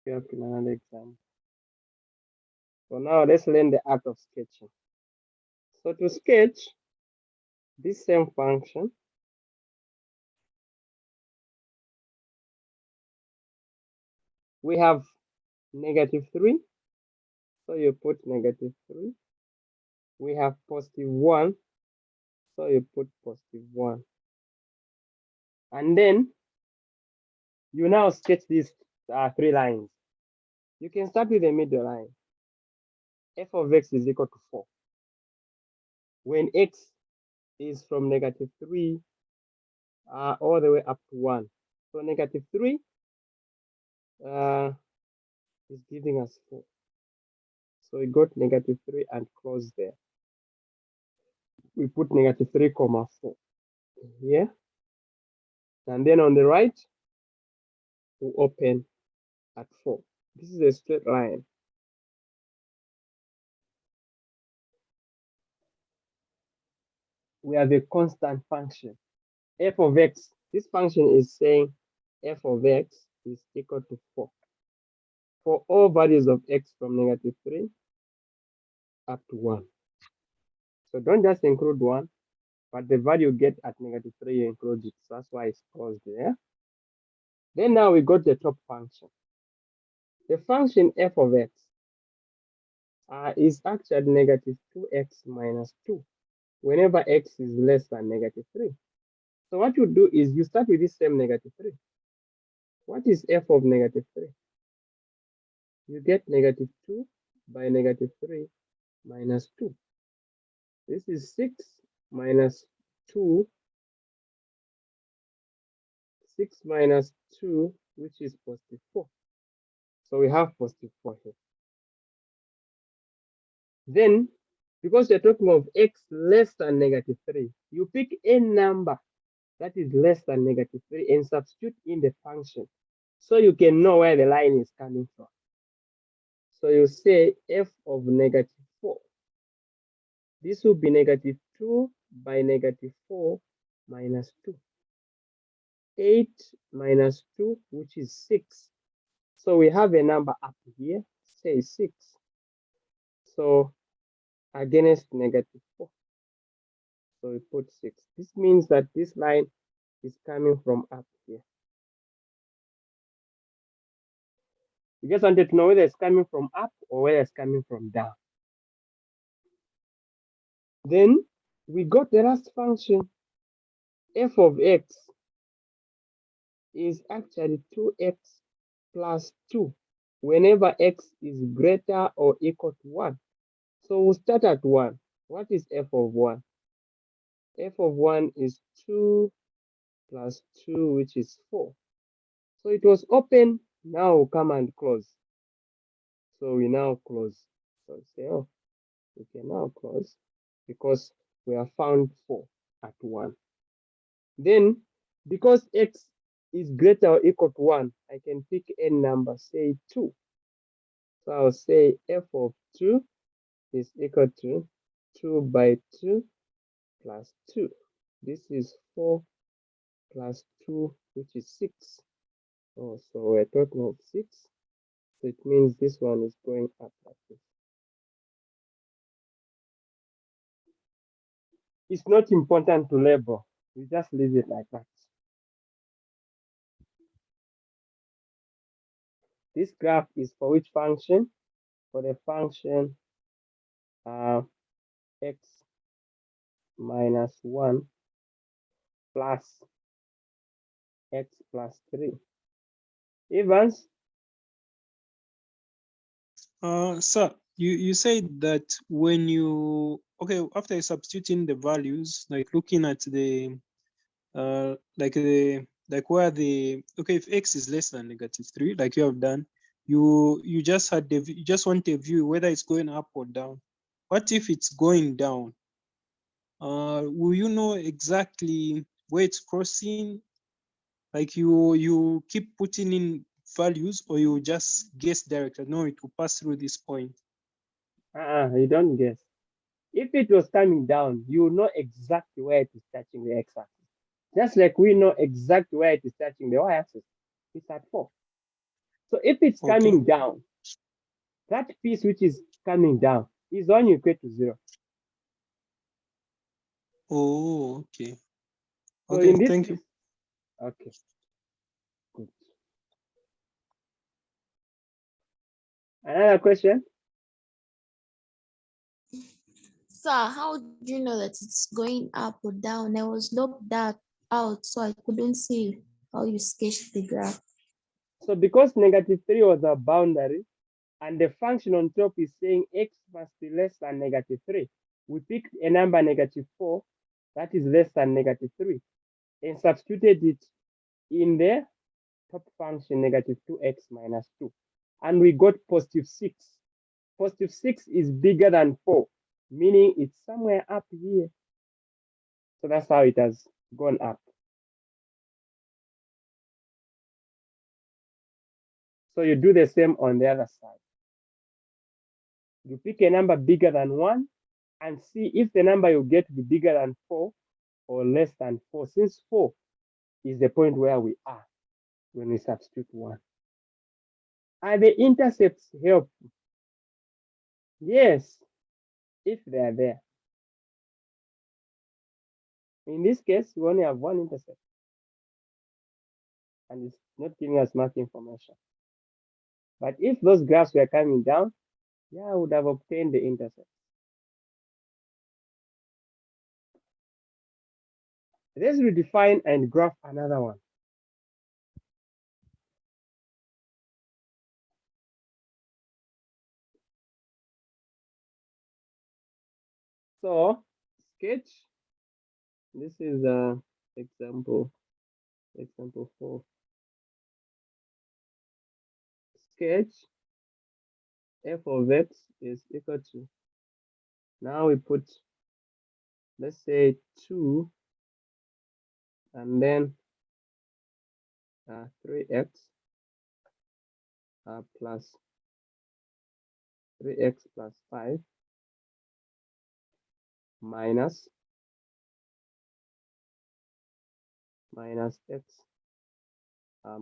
We have another example. So now let's learn the art of sketching. So to sketch this same function, we have -3. So you put -3. We have +1. So you put +1. And then you now sketch these 3 lines. You can start with the middle line. F of x is equal to 4. When x is from -3 all the way up to 1. So -3 is giving us 4. So we got -3 and close there. We put -3, 4 here. And then on the right, we open at 4. This is a straight line. We have a constant function, f of x. This function is saying f of x is equal to 4 for all values of x from -3 up to 1. So don't just include 1, but the value you get at -3, you include it. So that's why it's closed there. Then now we got the top function. The function f of x is actually -2x minus 2 whenever x is less than -3. So what you do is you start with this same -3. What is f of -3? You get -2 by -3 minus 2. This is 6 minus 2. 6 minus 2, which is +4. So we have +4 here. Then, because you're talking of x less than -3, you pick a number that is less than -3 and substitute in the function so you can know where the line is coming from. So you say f of -4. This will be -2 by -4 minus 2. 8 minus 2, which is 6. So we have a number up here, say 6. So against -4. So we put 6. This means that this line is coming from up here. We just wanted to know whether it's coming from up or whether it's coming from down. Then we got the last function. F of x is actually 2x plus 2 whenever x is greater or equal to 1. So we'll start at 1. What is f of 1? F of 1 is 2 plus 2, which is 4. So it was open. Now we'll come and close. So we now close. So say, oh, we can now close because we have found 4 at 1. Then, because x is greater or equal to 1, I can pick a number, say 2. So I'll say f of 2 is equal to 2 by 2 plus 2. This is 4 plus 2, which is 6. Oh, so we're talking of 6. So it means this one is going up like this. It's not important to label. We just leave it like that. This graph is for which function? For the function x minus 1 plus x plus 3. Evans? Sir, you said that when you, okay, after substituting the values, like looking at the, like where the, okay, if x is less than -3, like you have done, you just had the, you just want a view whether it's going up or down. What if it's going down? Will you know exactly where it's crossing? Like you keep putting in values, or you just guess directly? No, it will pass through this point. You don't guess. If it was coming down, you know exactly where it is touching the x-axis. Just like we know exactly where it is touching the y-axis. It's at 4. So if it's Okay. coming down, that piece which is coming down is one you equate to 0. Oh, okay. So Okay, in this thank case, you. okay, good. Another question? Sir, how do you know that it's going up or down? I was locked that out, so I couldn't see how you sketched the graph. So because -3 was a boundary and the function on top is saying x must be less than -3, we picked a number -4 that is less than -3 and substituted it in the top function -2x minus 2. And we got +6. +6 is bigger than 4, meaning it's somewhere up here. So that's how it has gone up. So you do the same on the other side. You pick a number bigger than 1 and see if the number you get will be bigger than 4 or less than 4, since 4 is the point where we are when we substitute 1. Are the intercepts helpful? Yes, if they are there. In this case, we only have one intercept, and it's not giving us much information. But if those graphs were coming down, yeah, I would have obtained the intercept. Let's redefine and graph another one. So, sketch. This is example 4. Sketch f of x is equal to, now we put, let's say 2 and then 3x plus 3x plus 5 minus x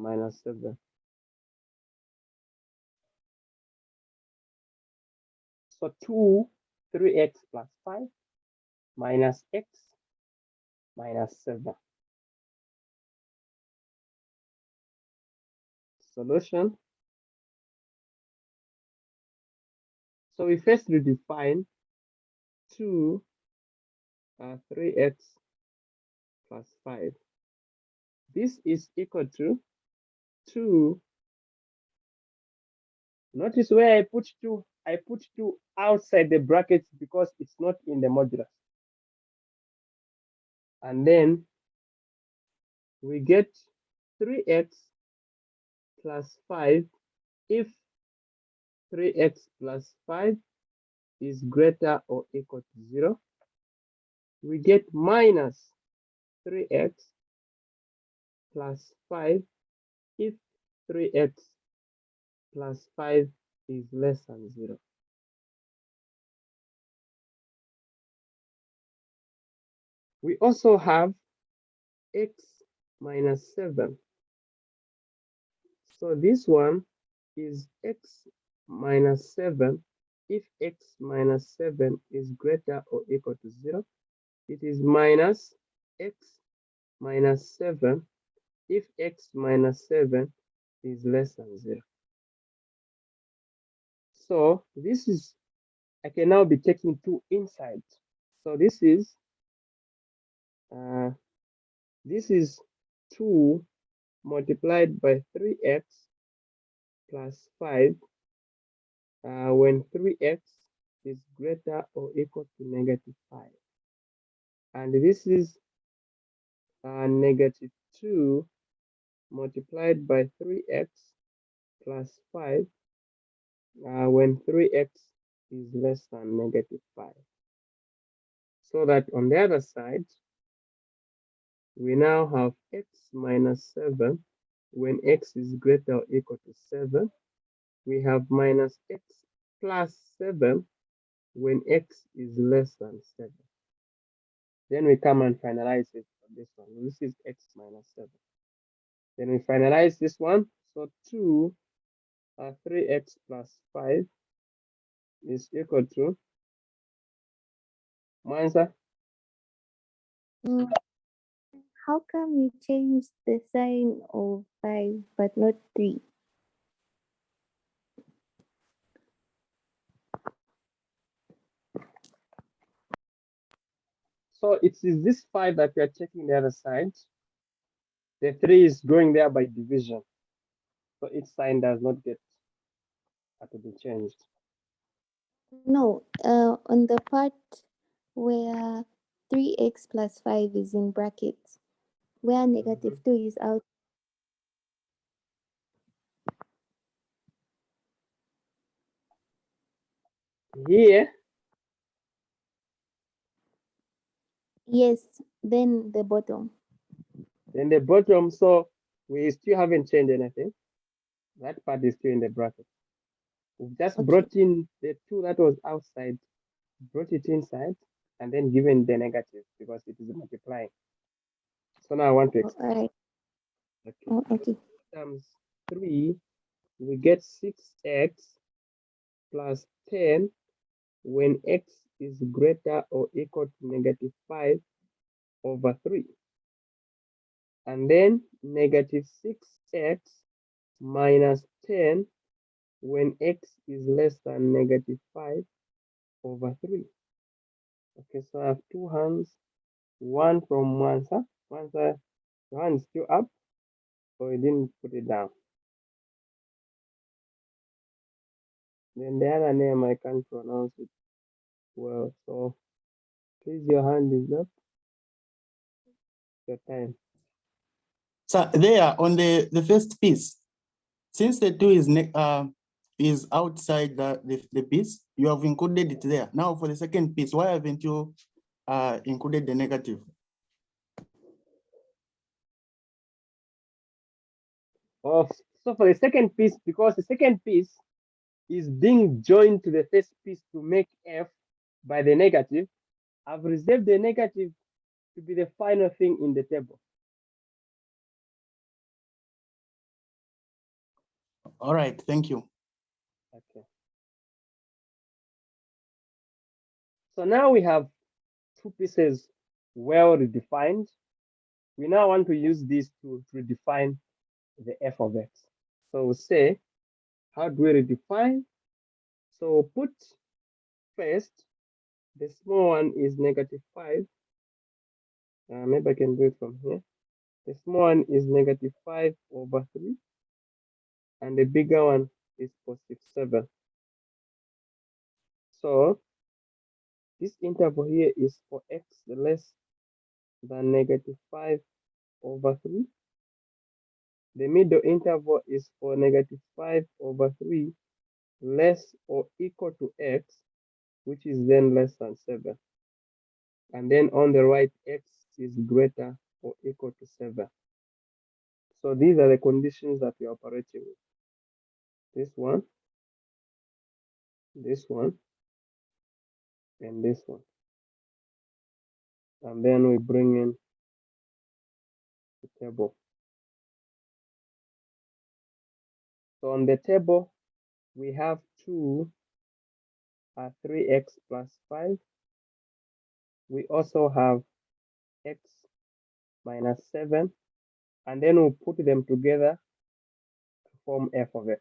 minus 7. So 3x plus 5 minus x minus 7. Solution. So we first redefine 3x plus 5. This is equal to 2. Notice where I put 2. I put 2 outside the brackets because it's not in the modulus. And then we get 3x plus 5 if 3x plus 5 is greater or equal to 0. We get minus 3x plus 5 if 3x plus 5 is less than 0. We also have x minus 7. So this one is x minus 7 if x minus 7 is greater or equal to 0. It is minus x minus 7 if x minus 7 is less than 0. So this is, I can now be taking 2 inside. So this is 2 multiplied by 3x plus 5 when 3x is greater or equal to -5. And this is -2 multiplied by 3x plus 5 when 3x is less than -5. So that on the other side, we now have x minus 7 when x is greater or equal to 7. We have minus x plus 7 when x is less than 7. Then we come and finalize it on this one. This is x minus 7. Then we finalize this one. So 2 3x plus 5 is equal to, Mwanza, How come you changed the sign of 5 but not 3? so it's this 5 that we are checking the other side. The 3 is going there by division. So its sign does not get to be changed. No, on the part where 3x plus 5 is in brackets, where negative 2 is out. Here, Yes, then the bottom. then the bottom, so we still haven't changed anything. That part is still in the bracket. We've just Okay. brought in the 2 that was outside, brought it inside, and then given the negative because it is multiplying. So now I want to All extend. right. Okay. Oh, okay. Times 3, we get 6x plus 10 when x is greater or equal to negative 5 over 3. And then negative 6x minus 10 when x is less than negative 5 over 3. Okay, so I have 2 hands, one from one side. One side, your hand is still up, so you didn't put it down. Then the other name I can't pronounce it well, so please, your hand is up. Your time. So there on the first piece, since the 2 is outside the piece, you have included it there. Now for the second piece, why haven't you included the negative? So for the second piece, because the second piece is being joined to the first piece to make f by the negative, I've reserved the negative to be the final thing in the table. All right, thank you. Okay. So now we have 2 pieces well redefined. We now want to use these to redefine the f of x. So we'll say, how do we redefine? So put first, the small one is negative 5. Maybe I can do it from here. The small one is negative 5 over 3. And the bigger one is positive 7. So this interval here is for x less than negative 5 over 3. The middle interval is for negative 5 over 3 less or equal to x, which is then less than 7. And then on the right, x is greater or equal to 7. So these are the conditions that we are operating with. This one, and this one. And then we bring in the table. So on the table, we have 3x plus 5. We also have x minus 7. And then we'll put them together to form f of x.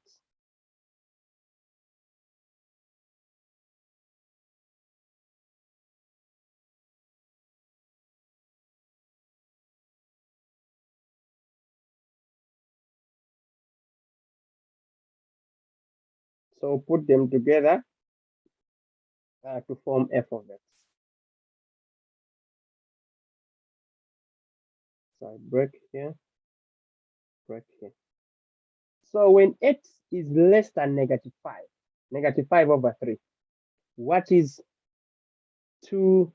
So put them together to form f of x. So I break here, break here. So when x is less than negative 5 over 3, what is 2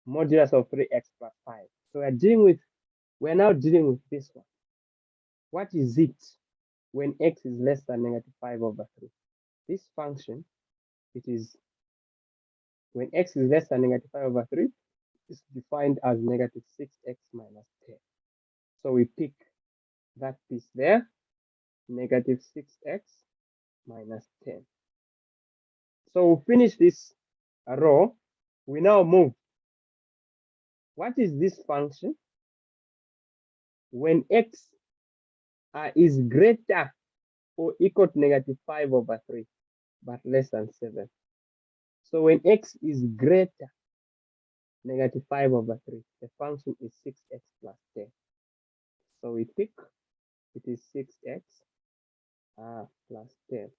modulus of 3x plus 5? So we're now dealing with this one. What is it when x is less than negative 5 over 3? This function, it is when x is less than negative 5 over 3, is defined as negative 6x minus 10. So we pick that piece there. negative 6x minus 10. So we finish this row. We now move. What is this function? When x is greater or equal to negative 5 over 3, but less than 7. So when x is greater negative 5 over 3, the function is 6x plus 10. So we pick, it is 6x plus 10.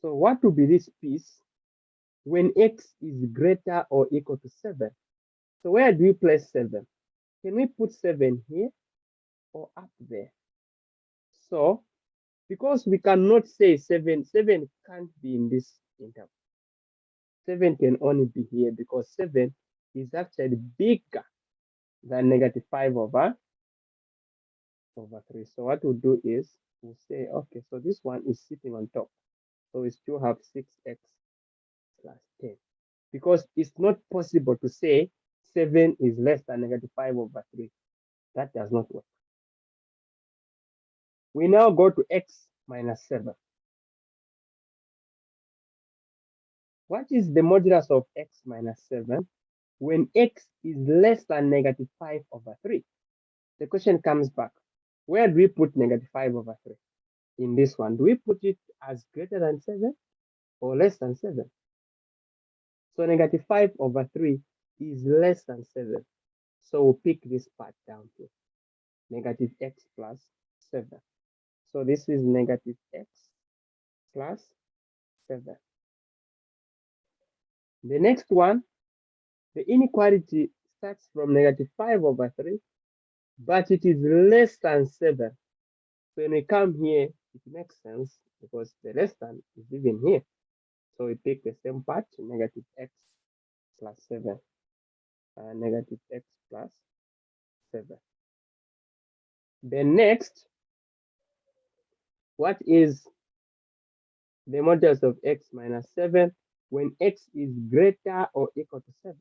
So what will be this piece when x is greater or equal to 7? So where do we place 7? Can we put 7 here or up there? So because we cannot say 7 can't be in this interval. 7 can only be here because 7 is actually bigger than negative 5 over 3. So what we'll do is we'll say, okay, so this one is sitting on top. So we still have 6x plus 10. Because it's not possible to say 7 is less than negative 5 over 3. That does not work. We now go to x minus 7. What is the modulus of x minus 7 when x is less than negative 5 over 3? The question comes back. Where do we put negative 5 over 3? In this one, do we put it as greater than 7 or less than 7? So negative 5 over 3 is less than 7. So we'll pick this part down here. Negative x plus 7. So this is negative x plus 7. The next one, the inequality starts from negative 5 over 3, but it is less than 7. So when we come here, it makes sense because the less than is even here. So we pick the same part, negative x plus 7, negative x plus 7. Then next, what is the modulus of x minus 7 when x is greater or equal to 7?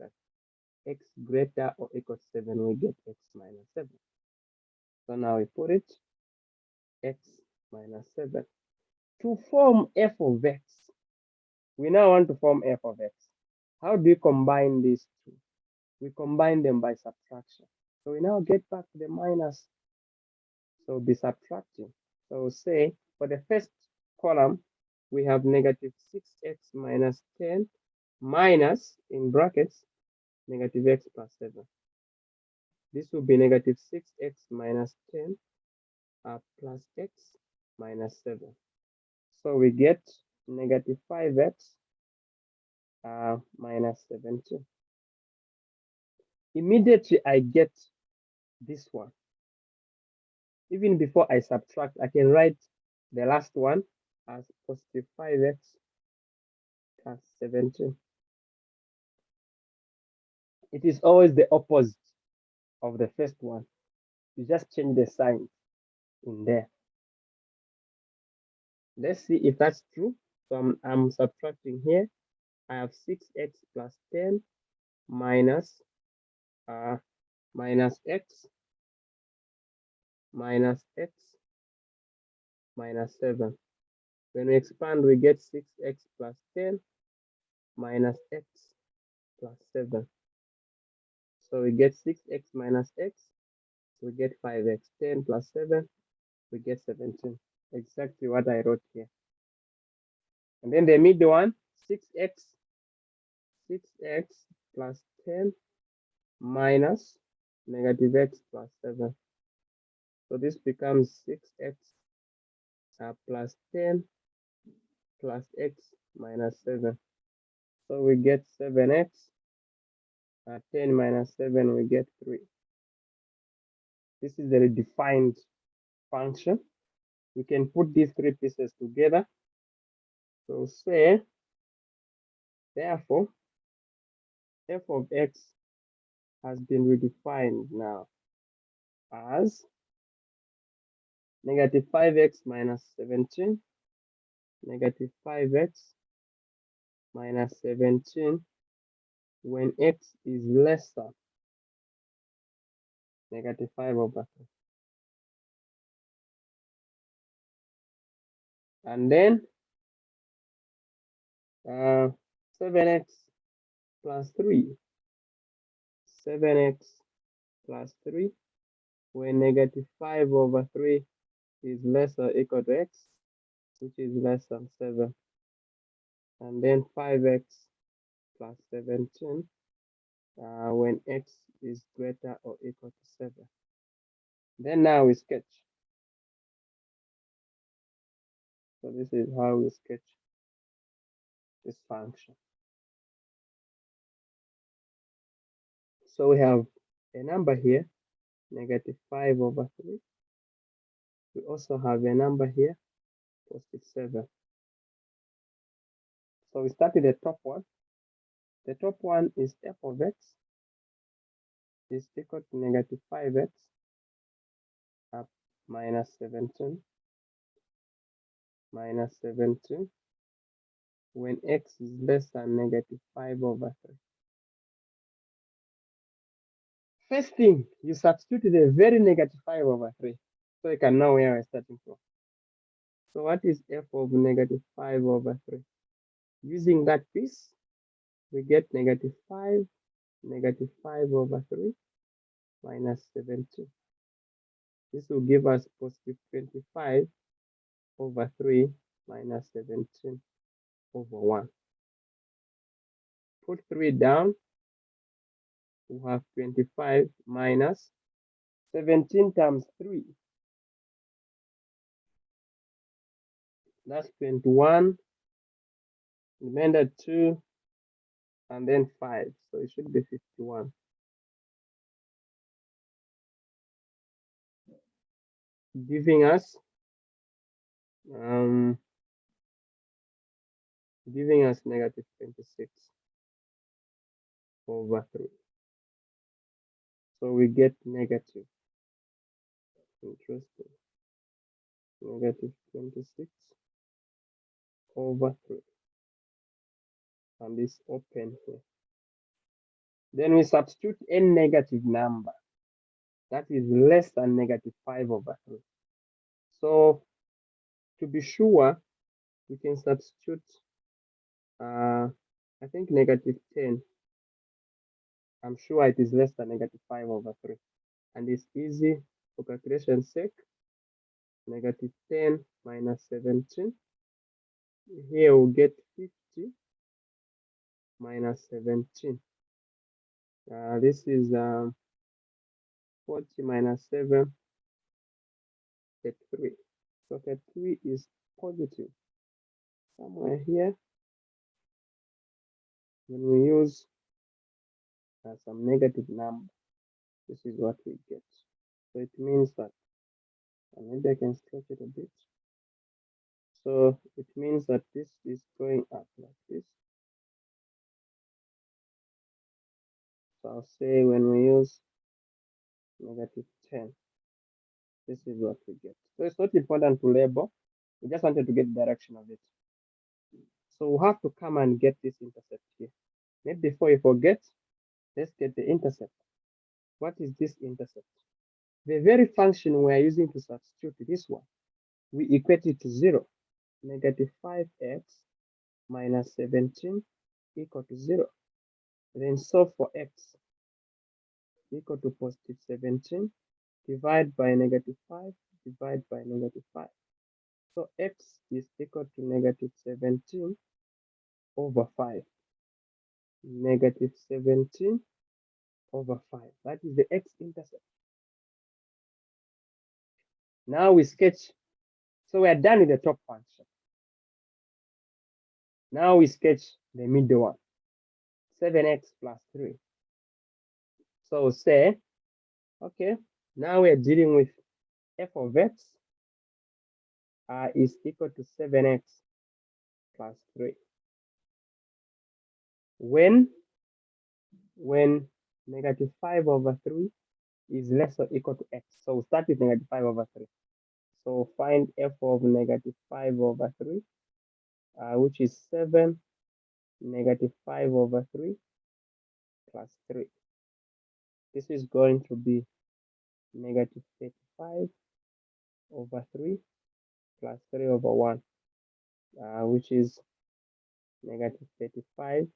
X greater or equal to 7, we get x minus 7. So now we put it, x minus 7. To form f of x, we now want to form f of x. How do we combine these two? We combine them by subtraction. So we now get back the minus. So we'll be subtracting. So we'll say for the first column, we have negative 6x minus 10 minus, in brackets, negative x plus 7. This will be negative 6x minus 10 plus x minus 7. So we get negative 5x minus 17. Immediately I get this one. Even before I subtract, I can write the last one as positive 5x plus 17. It is always the opposite of the first one. You just change the sign in there. Let's see if that's true. So I'm subtracting here. I have 6x plus 10 minus minus x minus x minus 7. When we expand, we get 6x plus 10 minus x plus 7. So we get 6x minus x, we get 5x. 10 plus 7, we get 17. Exactly what I wrote here. And then the middle one, 6x plus 10 minus negative x plus 7. So this becomes 6x plus 10 plus x minus 7. So we get 7x. 10 minus 7, we get 3. This is the redefined function. We can put these three pieces together. So say, therefore, f of x has been redefined now as negative 5x minus 17, negative 5x minus 17 when x is less than negative 5 over 3. and then 7x plus 3. 7x plus 3 when negative 5 over 3 is less or equal to x, which is less than 7. And then 5x plus 17 when x is greater or equal to 7. Then now we sketch. So this is how we sketch this function. So we have a number here, negative 5 over 3. We also have a number here, positive 7. So we start with the top one. The top one is f of x is equal to negative 5x up minus 17 minus 17 when x is less than negative 5 over 3. First thing, you substitute the very negative 5 over 3. So you can know where we're starting from. So what is f of negative 5 over 3? Using that piece, we get negative 5 over 3 minus 17. This will give us positive 25 over 3 minus 17 over 1. Put 3 down, we have 25 minus 17 times 3. That's 21, remainder 2, and then 5. So it should be 51. Giving us negative 26 over 3. So we get negative. Interesting. Negative 26 over 3. And this open here. Then we substitute a negative number that is less than negative 5 over 3. So to be sure, we can substitute, I think negative 10. I'm sure it is less than negative 5 over 3. And it's easy for calculation's sake. Negative 10 minus 17. Here we'll get 50 minus 17. This is 40 minus 7, 33. So 33 is positive. Somewhere here, when we use some negative number, this is what we get. So it means that, maybe I can stretch it a bit. So it means that this is going up like this. So I'll say when we use negative 10, this is what we get. So it's not important to label. We just wanted to get the direction of it. So we'll have to come and get this intercept here. Maybe before you forget, let's get the intercept. What is this intercept? The very function we're using to substitute this one, we equate it to 0. Negative 5x minus 17 equal to 0. Then solve for x equal to positive 17, divide by negative 5, divide by negative 5. So x is equal to negative 17 over 5. Negative 17 over 5. That is the x-intercept. Now we sketch. So we are done with the top function. Now we sketch the middle one. 7x plus 3. So say, okay, now we are dealing with f of x is equal to 7x plus 3. When negative 5 over 3 is less or equal to x. So we start with negative 5 over 3. So find f of negative 5 over 3, which is 7 negative 5 over 3 plus 3. This is going to be negative 35 over 3 plus 3 over 1. which is negative 35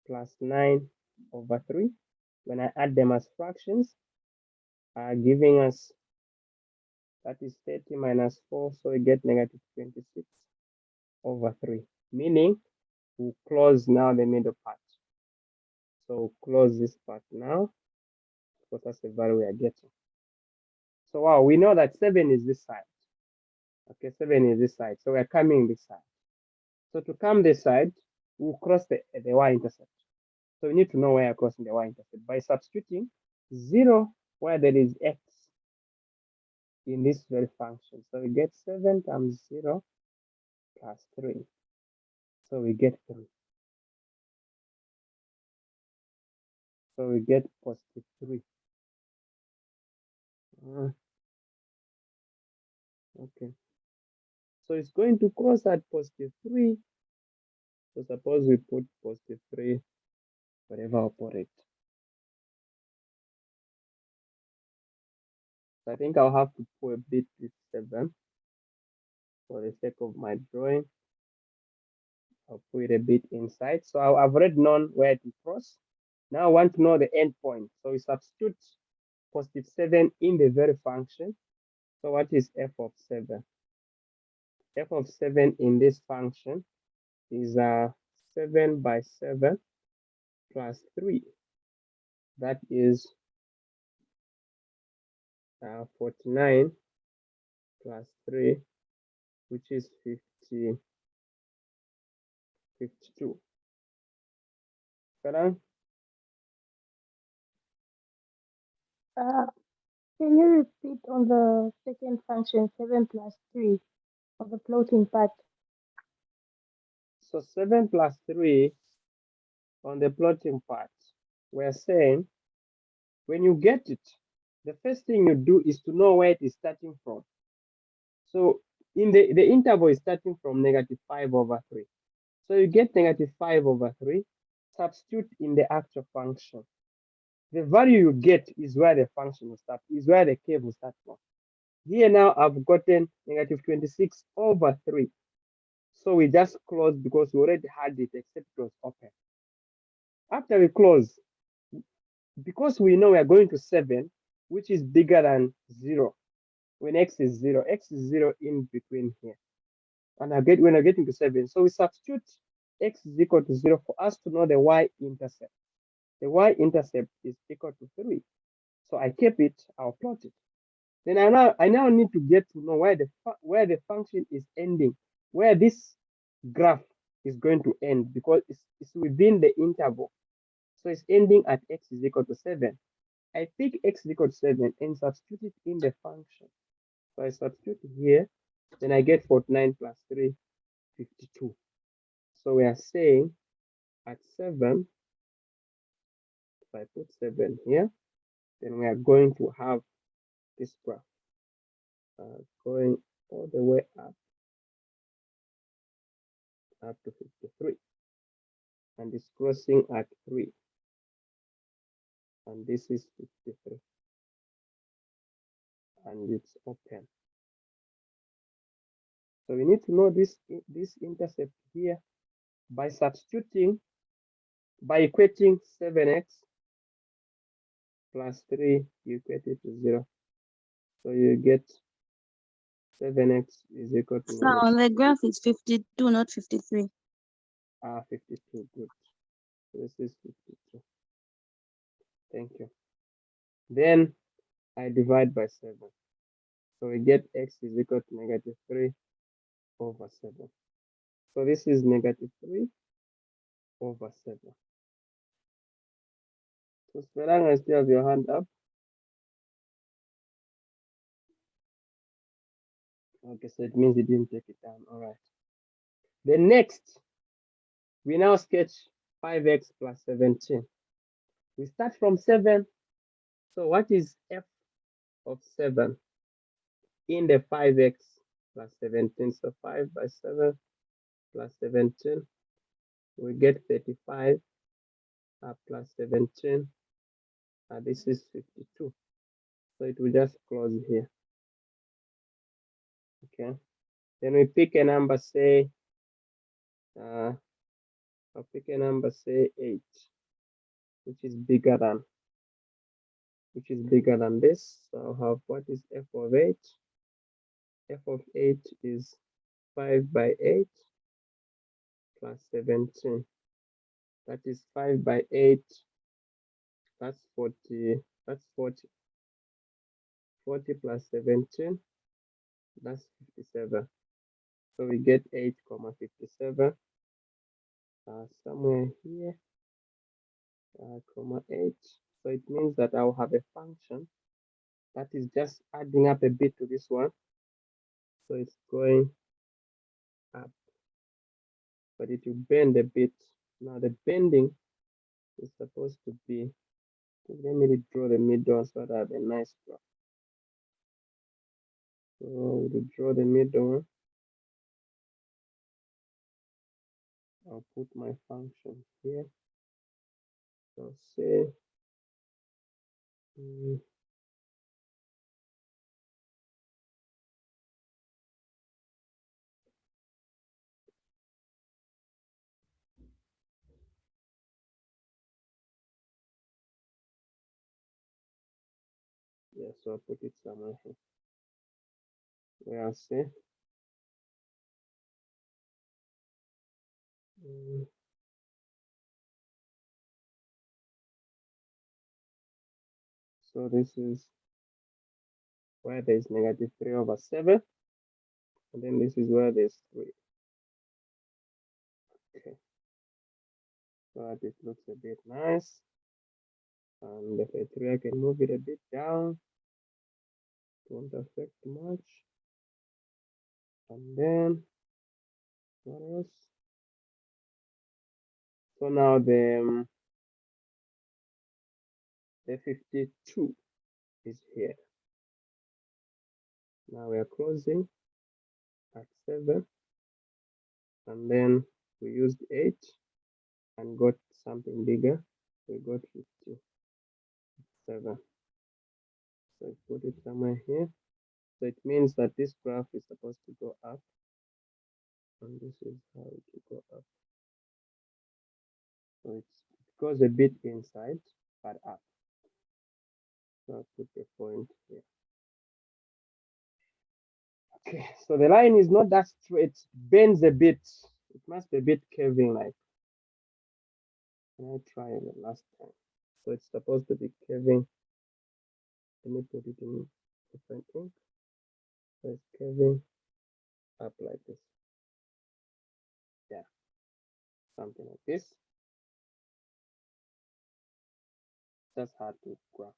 plus 9 over 3. When I add them as fractions, giving us, that is 30 minus 4, so we get negative 26 over 3, meaning we'll close now the middle part. So we'll close this part now, because that's the value we are getting. So wow, we know that 7 is this side. Okay, 7 is this side, so we're coming this side. So to come this side, we'll cross the y-intercept. So we need to know where we're crossing the y-intercept by substituting 0 where there is x in this very function. So we get 7 times 0 plus 3. So we get 3. So we get positive 3. Okay. So it's going to cross at positive 3. So suppose we put positive 3 wherever I put it. So I think I'll have to put a bit with 7 for the sake of my drawing. I'll put it a bit inside. So I've already known where to cross. Now I want to know the end point. So we substitute positive 7 in the very function. So what is f of 7? F of 7 in this function is 7 by 7 plus 3. That is 49 plus 3, which is 52. Can you repeat on the second function, 7 plus 3, of the floating part? So 7 plus 3 on the plotting part, we're saying when you get it, the first thing you do is to know where it is starting from. So in the interval is starting from negative 5 over 3. So you get negative 5 over 3, substitute in the actual function. The value you get is where the function will start, is where the curve will start from. Here now I've gotten negative 26 over 3. So we just close because we already had it except it was open. After we close, because we know we are going to 7, which is bigger than 0, when x is 0 in between here. And when I get into 7, so we substitute x is equal to 0 for us to know the y-intercept. The y-intercept is equal to 3. So I keep it, I'll plot it. Then I now need to get to know where the function is ending, where this graph is going to end, because it's within the interval. So it's ending at x is equal to 7. I pick x is equal to 7 and substitute it in the function. So I substitute here, then I get 49 plus 3, 52. So we are saying at 7, if I put 7 here, then we are going to have this graph going all the way up to 53. And it's crossing at 3. And this is 53. And it's open. So we need to know this intercept here by substituting, by equating 7x plus 3, you equate it to 0. So you get 7x is equal to So on the graph it's 52, not 53. 52. Good. So this is 52. Thank you. Then I divide by 7. So we get x is equal to negative 3 over 7. So this is negative 3 over 7. So Sperang, I still have your hand up. Okay, so it means you didn't take it down. All right. The next, we now sketch 5x plus 17. We start from 7. So what is f of 7 in the 5x plus 17? So 5 by 7 plus 17, we get 35 plus 17. This is 52. So it will just close here. Okay. Then we pick a number, say, I'll pick a number, say 8, which is bigger than this. So I'll have, what is f of 8? F of 8 is 5 by 8 plus 17. That is 5 by 8. That's 40. That's 40. 40 plus 17. That's 57. So we get 8, 57. Somewhere here, comma 8. So it means that I'll have a function that is just adding up a bit to this one. So it's going up, but it will bend a bit. Now the bending is supposed to be, let me draw the middle so that I have a nice graph. So we'll draw the middle one. I'll put my function here. So say, yeah, so I'll put it somewhere here. Where I'll say, so this is where there's negative 3 over 7. And then this is where there's 3. Okay. So that it looks a bit nice. And if I 3, I can move it a bit down. Won't affect much. And then what else? So now the 52 is here. Now we are closing at 7. And then we used 8 and got something bigger. We got 57. So I put it somewhere here. So it means that this graph is supposed to go up. And this is how it will go up. So it goes a bit inside, but up. So I'll put a point here. Okay, so the line is not that straight, it bends a bit. It must be a bit curving like. Can I try the last time? So it's supposed to be curving. Let me put it in different ink. So it's curving up like this. Yeah, something like this. That's hard to graph.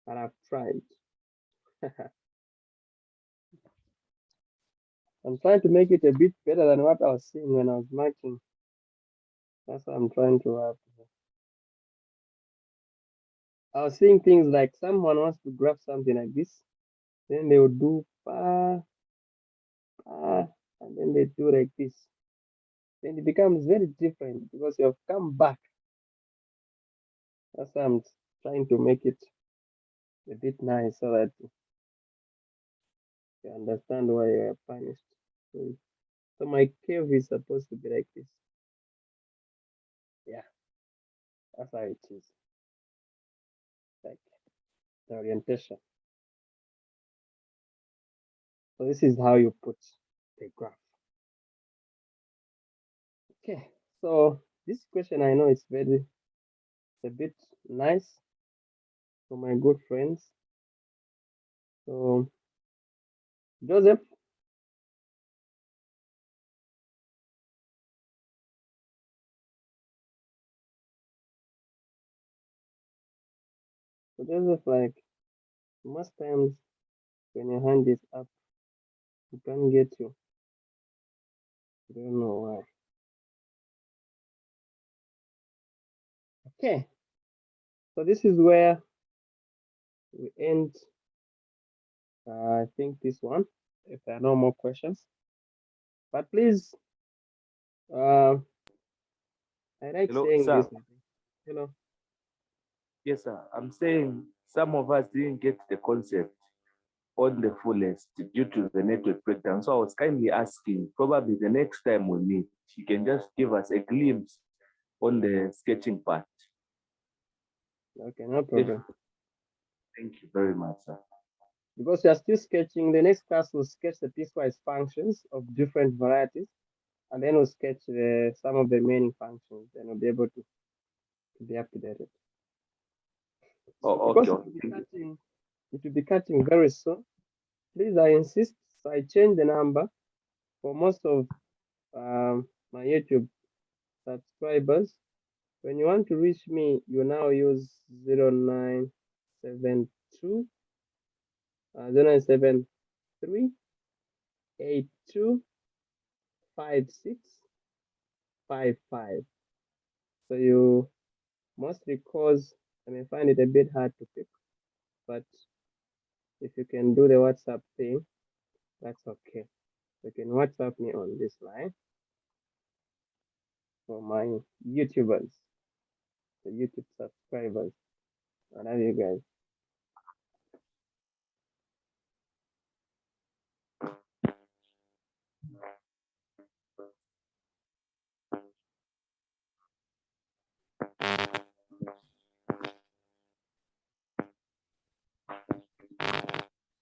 But I've tried. I'm trying to make it a bit better than what I was seeing when I was marking. That's what I'm trying to have. I was seeing things like someone wants to graph something like this, then they would do and then they do like this. Then it becomes very different because you have come back. That's why I'm trying to make it a bit nice so that you understand why you are punished. So my curve is supposed to be like this. Yeah, that's how it is. Like the orientation. So this is how you put the graph. Okay, so this question I know it's a bit nice for my good friends. So Joseph, like most times when your hand is up, you can't get you. I don't know why. Okay, so this is where we end. I think this one, if there are no more questions. But please, I like Hello, saying sir. this. Hello. Yes, sir. I'm saying some of us didn't get the concept. on the fullest due to the network breakdown. So I was kindly asking, probably the next time we meet, you can just give us a glimpse on the sketching part. Okay, no problem. Thank you very much, sir. Because we are still sketching, the next class will sketch the piecewise functions of different varieties, and then we'll sketch some of the remaining functions. Then we'll be able to be up to date. Oh, Because okay. it will be cutting very soon. Please, I insist. So I change the number for most of my YouTube subscribers. When you want to reach me, you now use 0972 0973 825655. So you mostly cause I may find it a bit hard to pick, but if you can do the WhatsApp thing, that's okay. You can WhatsApp me on this line for my YouTubers, the YouTube subscribers. I love you guys.